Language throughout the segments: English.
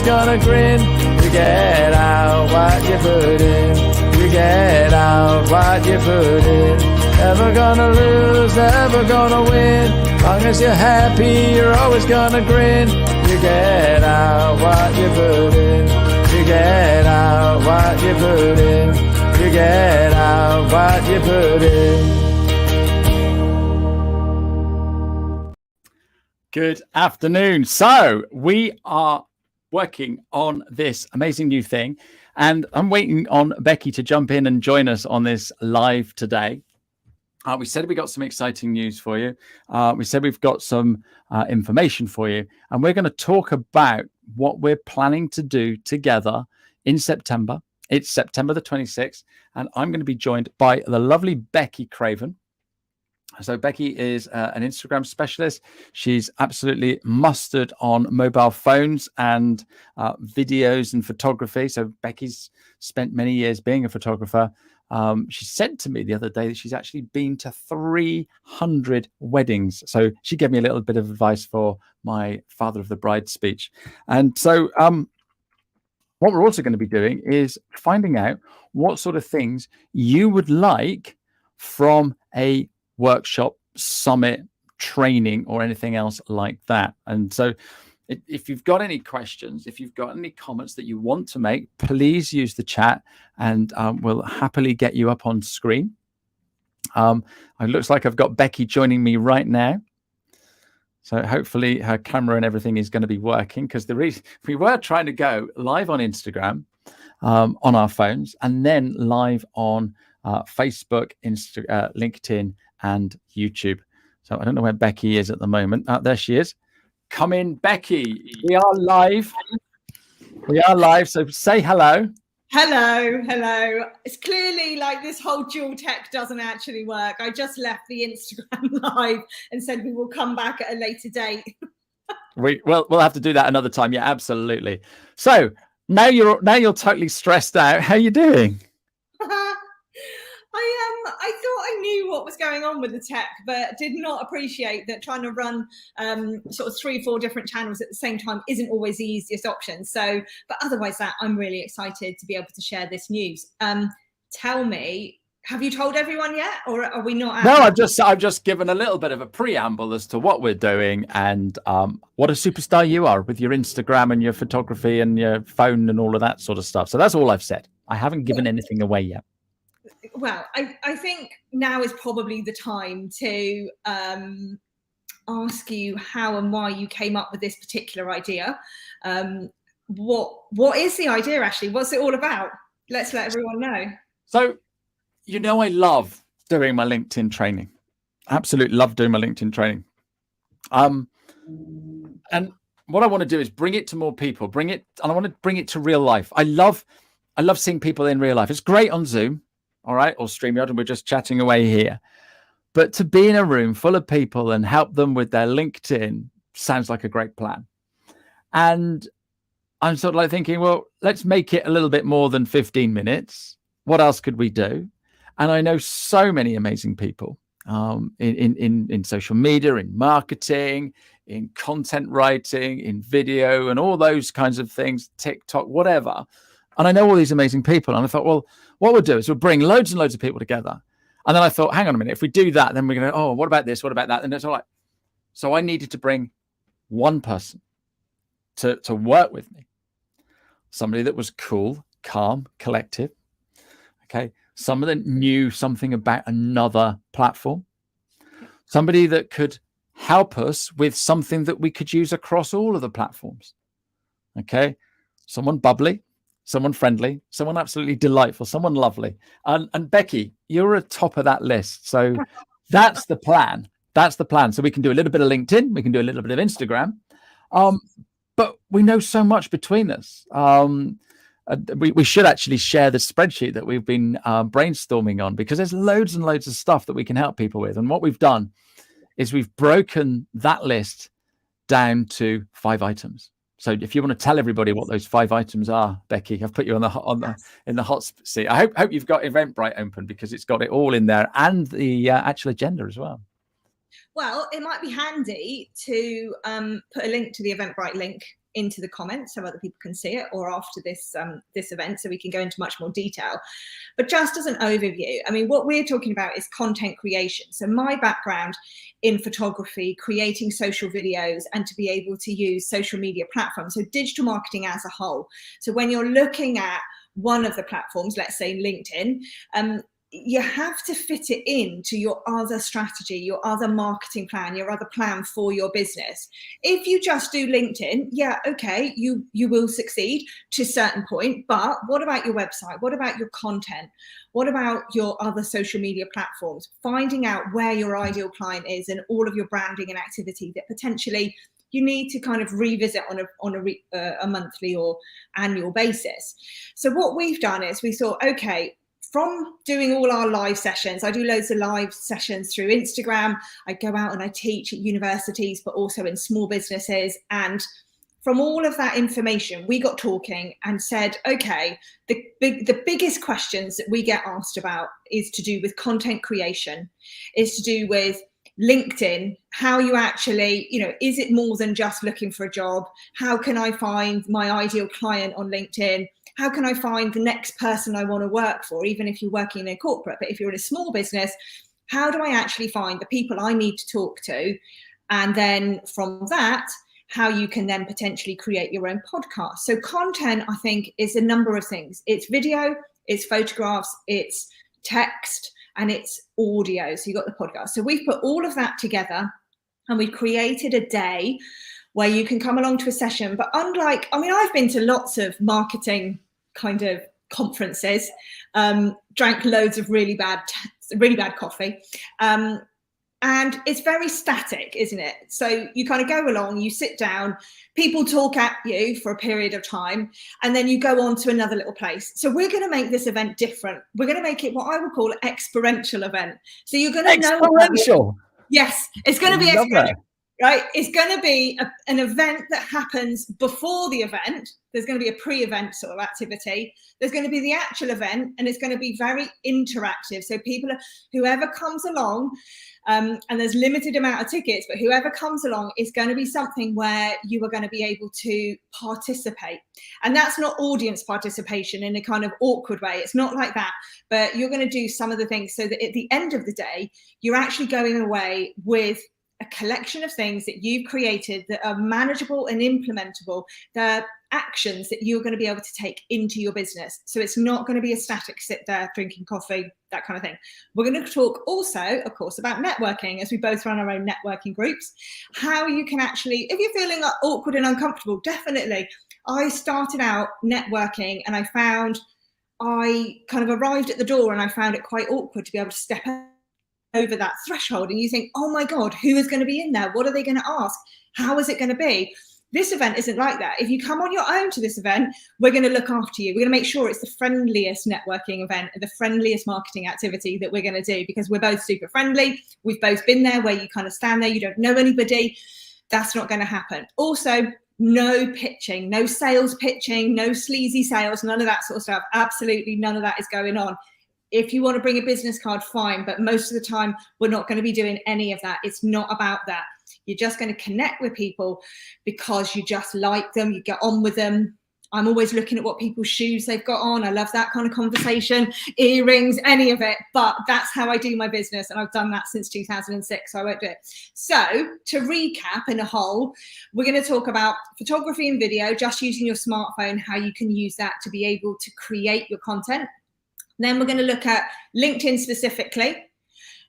gonna grin. You get out what you put in. You get out what you put in. Never gonna lose, never gonna win. Long as you're happy, you're always gonna grin. You get out what you put in. You get out what you put in. You get out what you put in. Good afternoon. So we are working on this amazing new thing, and I'm waiting on Becky to jump in and join us on this live today. We said we got some exciting news for you. We said we've got some information for you, and we're going to talk about what we're planning to do together in September. It's September the 26th, and I'm going to be joined by the lovely Becky Craven. So Becky is an Instagram specialist. She's absolutely mustard on mobile phones and videos and photography. So Becky's spent many years being a photographer. She said to me the other day that she's actually been to 300 weddings. So she gave me a little bit of advice for my father of the bride speech. And so what we're also going to be doing is finding out what sort of things you would like from a workshop, summit, training, or anything else like that. And so if you've got any questions, if you've got any comments that you want to make, please use the chat, and we'll happily get you up on screen. It looks like I've got Becky joining me right now. So hopefully her camera and everything is going to be working, because the reason we were trying to go live on Instagram on our phones, and then live on Facebook, LinkedIn, and YouTube. So I don't know where Becky is at the moment. There she is. Come in, Becky. We are live. We are live. So say hello. Hello. It's clearly like this whole dual tech doesn't actually work. I just left the Instagram live and said we will come back at a later date. We'll have to do that another time. Yeah, absolutely. So now you're totally stressed out. How are you doing? I thought I knew what was going on with the tech, but did not appreciate that trying to run sort of 3 or 4 different channels at the same time isn't always the easiest option. So, but otherwise that I'm really excited to be able to share this news. Tell me, have you told everyone yet, or are we not? No, I've just given a little bit of a preamble as to what we're doing, and what a superstar you are with your Instagram and your photography and your phone and all of that sort of stuff. So that's all I've said. I haven't given anything away yet. Well, I think now is probably the time to ask you how and why you came up with this particular idea. What is the idea, Ashley? What's it all about? Let's let everyone know. So, I love doing my LinkedIn training. Absolutely love doing my LinkedIn training. And what I want to do is bring it to more people, and I want to bring it to real life. I love seeing people in real life. It's great on Zoom. All right, or StreamYard, and we're just chatting away here. But to be in a room full of people and help them with their LinkedIn sounds like a great plan. And I'm sort of like thinking, well, let's make it a little bit more than 15 minutes. What else could we do? And I know so many amazing people in social media, in marketing, in content writing, in video, and all those kinds of things, TikTok, whatever. And I know all these amazing people. And I thought, well, what we'll do is we'll bring loads and loads of people together. And then I thought, hang on a minute, if we do that, then we're going to, oh, what about this? What about that? And it's all right. So I needed to bring one person to work with me. Somebody that was cool, calm, collective. Okay. Somebody that knew something about another platform. Somebody that could help us with something that we could use across all of the platforms. Okay. Someone bubbly. Someone friendly, someone absolutely delightful, someone lovely. And Becky, you're at top of that list. So that's the plan. That's the plan. So we can do a little bit of LinkedIn. We can do a little bit of Instagram. But we know so much between us. We should actually share the spreadsheet that we've been brainstorming on, because there's loads and loads of stuff that we can help people with. And what we've done is we've broken that list down to 5 items. So if you want to tell everybody what those 5 items are, Becky, I've put you in the hot seat. I hope you've got Eventbrite open, because it's got it all in there, and the actual agenda as well. Well, it might be handy to put a link to the Eventbrite link into the comments so other people can see it, or after this this event, so we can go into much more detail. But just as an overview, I mean, what we're talking about is content creation. So my background in photography, creating social videos, and to be able to use social media platforms, so digital marketing as a whole. So when you're looking at one of the platforms, let's say LinkedIn, you have to fit it into your other strategy, your other marketing plan, your other plan for your business. If you just do LinkedIn, yeah, okay, you will succeed to a certain point, but what about your website? What about your content? What about your other social media platforms? Finding out where your ideal client is and all of your branding and activity that potentially you need to kind of revisit on a monthly or annual basis. So what we've done is we thought, okay, from doing all our live sessions, I do loads of live sessions through Instagram. I go out and I teach at universities, but also in small businesses. And from all of that information, we got talking and said, okay, the biggest questions that we get asked about is to do with content creation, is to do with LinkedIn, how you actually, is it more than just looking for a job? How can I find my ideal client on LinkedIn? How can I find the next person I want to work for, even if you're working in a corporate? But if you're in a small business, how do I actually find the people I need to talk to? And then from that, how you can then potentially create your own podcast. So content, I think, is a number of things. It's video, it's photographs, it's text, and it's audio. So you've got the podcast. So we've put all of that together and we've created a day where you can come along to a session. But unlike, I've been to lots of marketing kind of conferences, drank loads of really bad coffee. And it's very static, isn't it? So you kind of go along, you sit down, people talk at you for a period of time, and then you go on to another little place. So we're going to make this event different. We're going to make it what I would call an experiential event. So you're going to know. Experiential. Yes, it's going to be experiential. Right, it's going to be an event that happens before the event. There's going to be a pre-event sort of activity. There's going to be the actual event, and it's going to be very interactive. So whoever comes along, and there's limited amount of tickets, but whoever comes along is going to be something where you are going to be able to participate. And that's not audience participation in a kind of awkward way. It's not like that, but you're going to do some of the things so that at the end of the day, you're actually going away with a collection of things that you've created that are manageable and implementable. They're actions that you're going to be able to take into your business. So it's not going to be a static sit there drinking coffee, that kind of thing. We're going to talk also, of course, about networking, as we both run our own networking groups. How you can actually, if you're feeling awkward and uncomfortable, definitely. I started out networking and I kind of arrived at the door and I found it quite awkward to be able to step over that threshold, and you think, oh my God, who is going to be in there? What are they going to ask? How is it going to be? This event isn't like that. If you come on your own to this event, we're going to look after you. We're going to make sure it's the friendliest networking event, the friendliest marketing activity that we're going to do, because we're both super friendly. We've both been there where you kind of stand there, you don't know anybody. That's not going to happen. Also, no pitching, no sales pitching, no sleazy sales, none of that sort of stuff. Absolutely none of that is going on. If you want to bring a business card, fine. But most of the time, we're not going to be doing any of that. It's not about that. You're just going to connect with people because you just like them. You get on with them. I'm always looking at what people's shoes they've got on. I love that kind of conversation, earrings, any of it. But that's how I do my business. And I've done that since 2006. So I won't do it. So to recap in a whole, we're going to talk about photography and video, just using your smartphone, how you can use that to be able to create your content. Then we're going to look at LinkedIn specifically.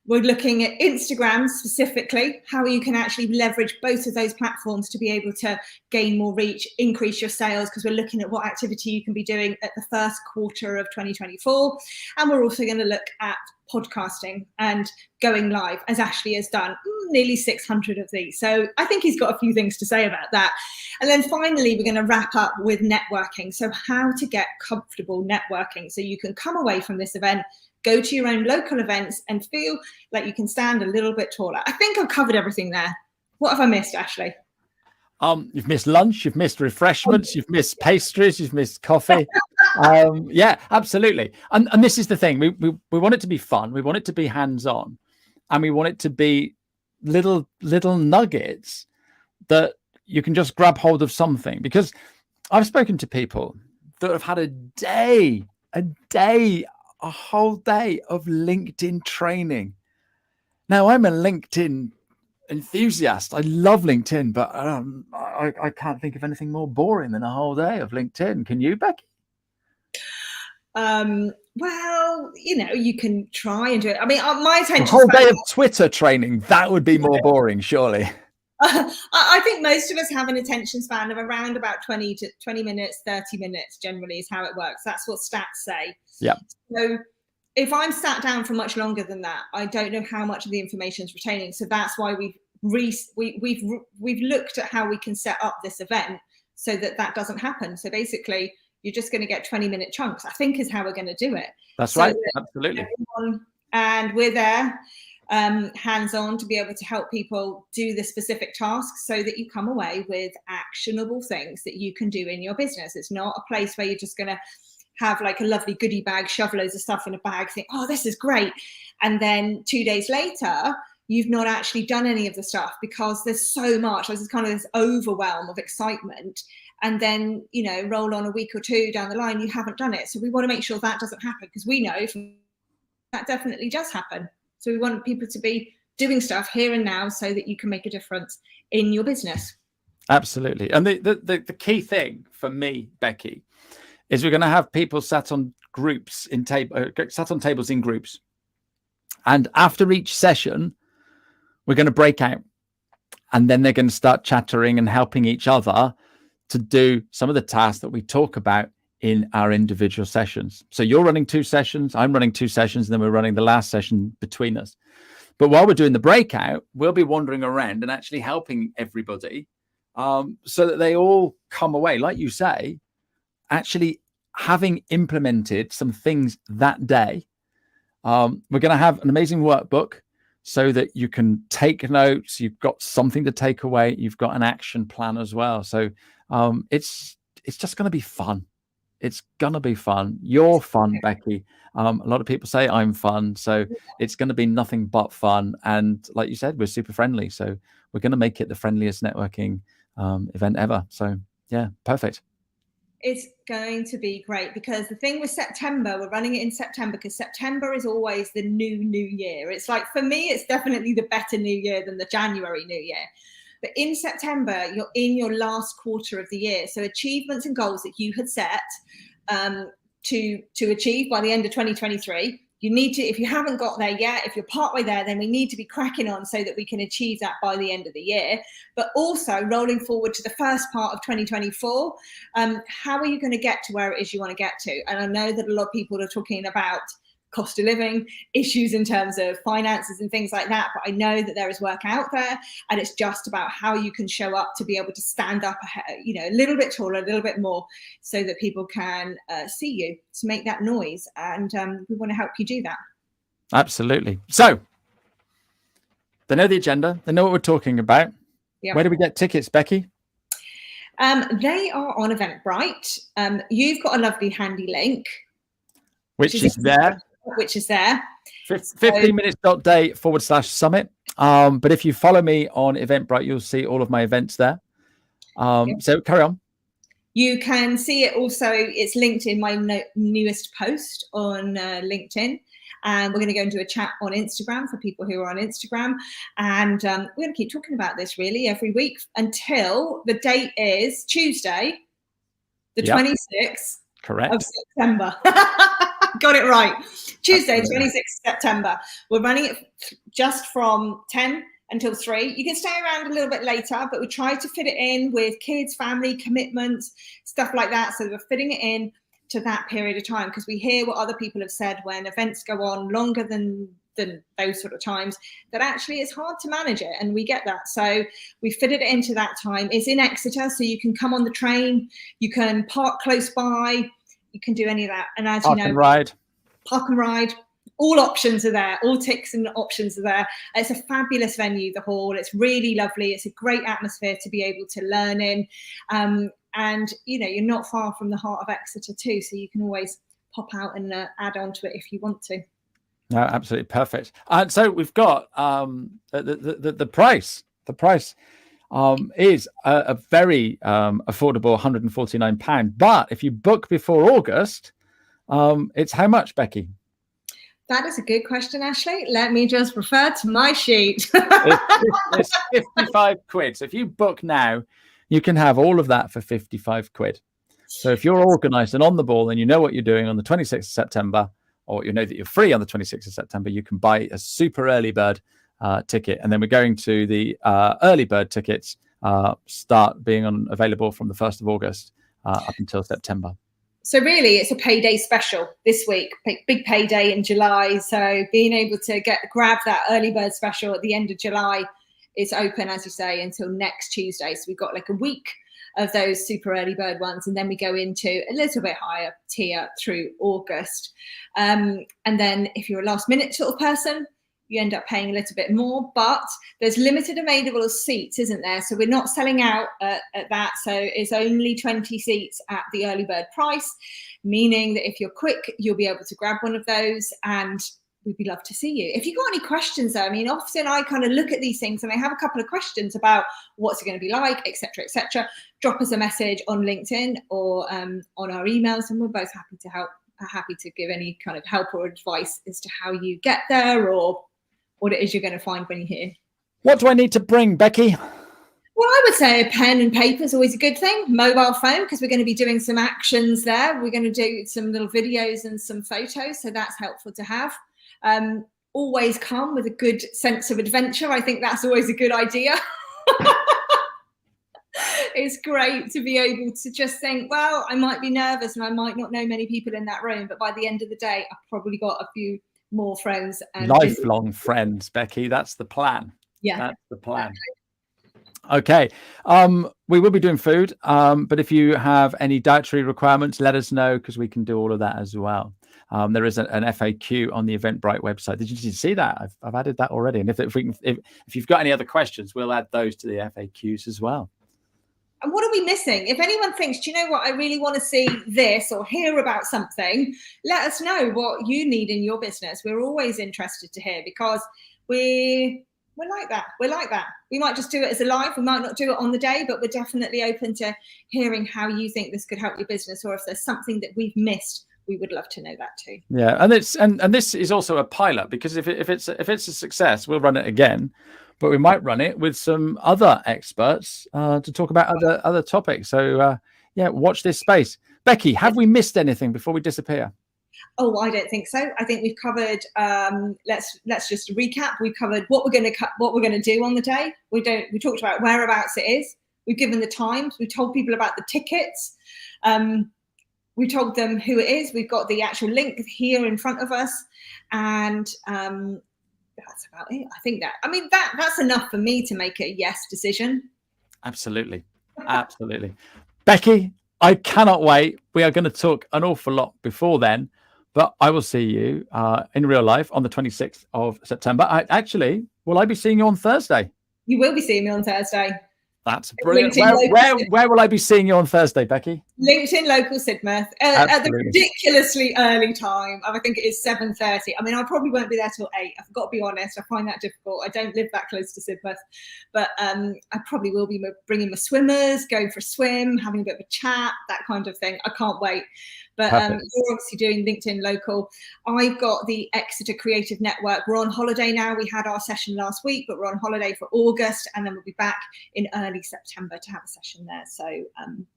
We're looking at Instagram specifically, how you can actually leverage both of those platforms to be able to gain more reach, increase your sales, because we're looking at what activity you can be doing at the first quarter of 2024. And we're also going to look at podcasting and going live, as Ashley has done nearly 600 of these. So I think he's got a few things to say about that. And then finally, we're going to wrap up with networking. So how to get comfortable networking so you can come away from this event, go to your own local events and feel like you can stand a little bit taller. I think I've covered everything there. What have I missed, Ashley? You've missed lunch, you've missed refreshments, you've missed pastries, you've missed coffee. Yeah, absolutely. And this is the thing. We want it to be fun. We want it to be hands-on, and we want it to be little nuggets that you can just grab hold of something, because I've spoken to people that have had a whole day of LinkedIn training. Now, I'm a LinkedIn enthusiast. I love LinkedIn, but I can't think of anything more boring than a whole day of LinkedIn. Can you, Becky? Well, you can try and do it. I mean, my attention. A whole day of Twitter training, that would be more boring, surely. I think most of us have an attention span of around about 20 minutes, 30 minutes generally is how it works. That's what stats say. Yeah. So if I'm sat down for much longer than that, I don't know how much of the information is retaining. So that's why we've looked at how we can set up this event so that doesn't happen. So basically, you're just going to get 20-minute chunks, I think, is how we're going to do it. That's right. Absolutely. And we're there, hands-on, to be able to help people do the specific tasks so that you come away with actionable things that you can do in your business. It's not a place where you're just going to have like a lovely goodie bag, shove loads of stuff in a bag, think, oh, this is great. And then 2 days later, you've not actually done any of the stuff because there's so much. There's kind of this overwhelm of excitement. And then, roll on a week or two down the line, you haven't done it. So we want to make sure that doesn't happen, because we know that definitely does happen. So we want people to be doing stuff here and now so that you can make a difference in your business. Absolutely. And the key thing for me, Becky, is we're going to have people sat on tables in groups. And after each session, we're going to break out. And then they're going to start chattering and helping each other to do some of the tasks that we talk about in our individual sessions. So you're running 2 sessions, I'm running 2 sessions, and then we're running the last session between us. But while we're doing the breakout, we'll be wandering around and actually helping everybody so that they all come away, like you say, actually having implemented some things that day. We're going to have an amazing workbook so that you can take notes. You've got something to take away. You've got an action plan as well. So it's just going to be fun. It's going to be fun. You're fun, Becky. A lot of people say I'm fun. So it's going to be nothing but fun. And like you said, we're super friendly. So we're going to make it the friendliest networking event ever. So yeah, perfect. It's going to be great, because the thing with September, we're running it in September because September is always the new year. It's like, for me, it's definitely the better new year than the January new year. But in September, you're in your last quarter of the year. So achievements and goals that you had set to achieve by the end of 2023, you need to, if you haven't got there yet, if you're partway there, then we need to be cracking on so that we can achieve that by the end of the year. But also rolling forward to the first part of 2024, how are you going to get to where it is you want to get to? And I know that a lot of people are talking about cost of living issues in terms of finances and things like that, but I know that there is work out there, and it's just about how you can show up to be able to stand up a little bit taller, a little bit more, so that people can see you, to make that noise. And we want to help you do that. Absolutely. So they know the agenda, they know what we're talking about. Yeah. Where do we get tickets, Becky? They are on Eventbrite. You've got a lovely handy link, which is there. 15minutes.day/summit. But if you follow me on Eventbrite, you'll see all of my events there. So carry on. You can see it also. It's linked in my newest post on LinkedIn. And we're going to go and do a chat on Instagram for people who are on Instagram. And we're going to keep talking about this really every week until the date is Tuesday, the 26th of September. Got it right. Tuesday, 26th September. We're running it just from 10 until 3. You can stay around a little bit later, but we try to fit it in with kids, family, commitments, stuff like that. So we're fitting it in to that period of time, because we hear what other people have said when events go on longer than those sort of times, that actually it's hard to manage it, and we get that. So we fitted it into that time. It's in Exeter, so you can come on the train, you can park close by, you can do any of that. And as you know, park and ride, all options are there, all ticks and options are there. It's a fabulous venue, the hall. It's really lovely. It's a great atmosphere to be able to learn in. And, you're not far from the heart of Exeter too, so you can always pop out and add on to it if you want to. No, absolutely perfect. And so we've got the price. is a very affordable £149. But if you book before August, it's how much, Becky? That is a good question, Ashley. Let me just refer to my sheet. It's 55 quid. So if you book now, you can have all of that for 55 quid. So if you're organized and on the ball and you know what you're doing on the 26th of September, or you know that you're free on the 26th of September, you can buy a super early bird ticket. And then we're going to the early bird tickets start being available from the 1st of August up until September. So really, it's a payday special this week, big payday in July. So being able to grab that early bird special at the end of July, it's open, as you say, until next Tuesday. So we've got like a week of those super early bird ones, and then we go into a little bit higher tier through August. And then if you're a last minute sort of person, you end up paying a little bit more, but there's limited available seats, isn't there? So we're not selling out at that. So it's only 20 seats at the early bird price, meaning that if you're quick, you'll be able to grab one of those, and we'd be love to see you. If you've got any questions though, I mean, often I kind of look at these things and I have a couple of questions about what's it going to be like, etc., etc. Drop us a message on LinkedIn or on our emails, and we're both happy to help, happy to give any kind of help or advice as to how you get there or what it is you're going to find when you're here. What do I need to bring, Becky? Well, I would say a pen and paper is always a good thing. Mobile phone, because we're going to be doing some actions there. We're going to do some little videos and some photos, so that's helpful to have. Always come with a good sense of adventure. I think that's always a good idea. It's great to be able to just think, well, I might be nervous and I might not know many people in that room, but by the end of the day, I've probably got a few more friends. And lifelong friends, Becky. That's the plan. Yeah, that's the plan. Okay. We will be doing food, but if you have any dietary requirements, let us know, because we can do all of that as well. There is an FAQ on the Eventbrite website. Did you see that? I've added that already. And if you've got any other questions, we'll add those to the FAQs as well. And what are we missing? If anyone thinks, do you know what, I really want to see this or hear about something, let us know what you need in your business. We're always interested to hear, because we're like that. We're like that. We might just do it as a live. We might not do it on the day, but we're definitely open to hearing how you think this could help your business, or if there's something that we've missed, we would love to know that too. Yeah, and this is also a pilot, because if it's a success, we'll run it again. But we might run it with some other experts to talk about other topics. So yeah, watch this space. Becky, have we missed anything before we disappear? Oh, I don't think so. I think we've covered. Let's just recap. We've covered what we're going to do on the day. We talked about whereabouts it is. We've given the times. We told people about the tickets. We told them who it is. We've got the actual link here in front of us, and that's about it. I think that's enough for me to make a yes decision. Absolutely. Absolutely. Becky, I cannot wait. We are going to talk an awful lot before then, but I will see you in real life on the 26th of September. Will I be seeing you on Thursday? You will be seeing me on Thursday. That's brilliant. Where will I be seeing you on Thursday, Becky? LinkedIn Local Sidmouth at the ridiculously early time. I think it is 7:30. I mean, I probably won't be there till 8. I've got to be honest. I find that difficult. I don't live that close to Sidmouth, but I probably will be bringing my swimmers, going for a swim, having a bit of a chat, that kind of thing. I can't wait. But you're obviously doing LinkedIn Local. I've got the Exeter Creative Network. We're on holiday now. We had our session last week, but we're on holiday for August, and then we'll be back in early September to have a session there. So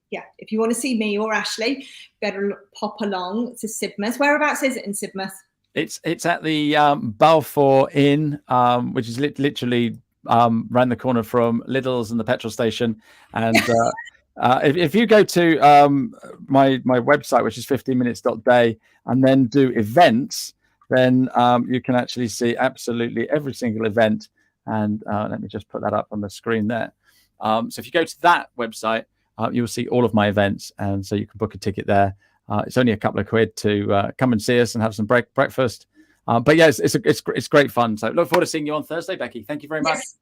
yeah, if you want to see me or Ashley, better pop along to Sidmouth. Whereabouts is it in Sidmouth? It's at the Balfour Inn, which is literally around the corner from Lidl's and the petrol station. And if you go to my website, which is 15minutes.day, and then do events, then you can actually see absolutely every single event. And let me just put that up on the screen there. So if you go to that website, you'll see all of my events, and so you can book a ticket there. It's only a couple of quid to come and see us and have some breakfast. But yeah, it's great fun. So look forward to seeing you on Thursday, Becky. Thank you very much. Yes.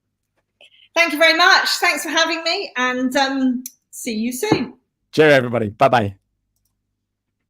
Thank you very much. Thanks for having me, and see you soon. Cheers, everybody. Bye-bye.